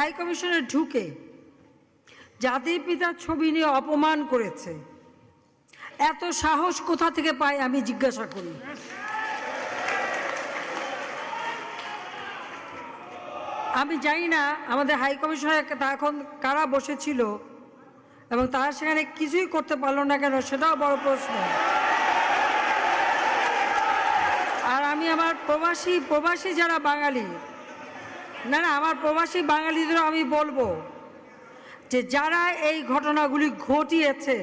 High কমিশনে ঢুকে জাতির পিতার ছবি নিয়ে অপমান করেছে, এত সাহস কোথা থেকে পায় আমি জিজ্ঞাসা করি। আমি জানি না আমাদের হাই কমিশনার এখন কারা বসেছিল এবং তারা সেখানে কিছুই করতে পারলো না কেন, সেটাও বড় প্রশ্ন। আর আমি আমার প্রবাসী যারা বাঙালি, না আমার প্রবাসী বাঙালিদেরও আমি বলবো যে যারা এই ঘটনাগুলি ঘটিয়েছে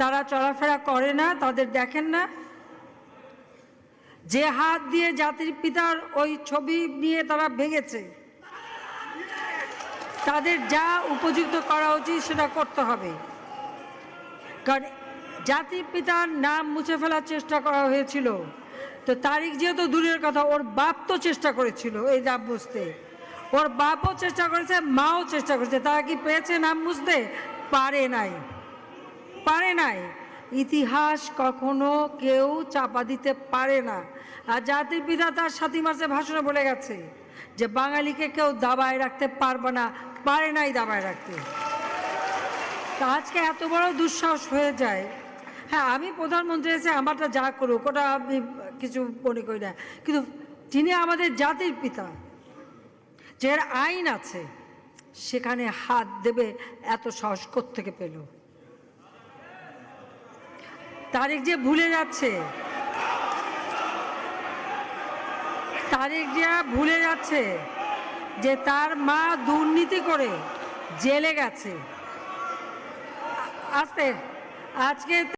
তারা চলাফেরা করে না, তাদের দেখেন না। যে হাত দিয়ে জাতির পিতার ওই ছবি নিয়ে তারা ভেঙেছে, তাদের যা উপযুক্ত করা উচিত সেটা করতে হবে। কারণ জাতির পিতার নাম মুছে ফেলার চেষ্টা করা হয়েছিল, তো তারিখ যেহেতু দূরের কথা, ওর বাপ তো চেষ্টা করেছিল এই নাম মুছতে, ওর বাপও চেষ্টা করেছে, মাও চেষ্টা করেছে। তারা কি পেয়েছে নাম মুছতে? পারে নাই। ইতিহাস কখনো কেউ চাপা দিতে পারে না। আর জাতির পিতা তার 7 মার্চে ভাষণে বলে গেছে যে বাঙালিকে কেউ দাবায় রাখতে পারবে না, পারে নাই দাবায় রাখতে। তা আজকে এত বড় দুঃসাহস হয়ে যায়। হ্যাঁ, আমি প্রধানমন্ত্রী এসে আমারটা যা করুক ওটা আমি কিছু মনে করি না, কিন্তু যিনি আমাদের জাতির পিতা, যে আইন আছে, সেখানে হাত দেবে এত সাহস কোত্থেকে পেল? তারেক যে ভুলে যাচ্ছে যে তার মা দুর্নীতি করে জেলে গেছে। আজকে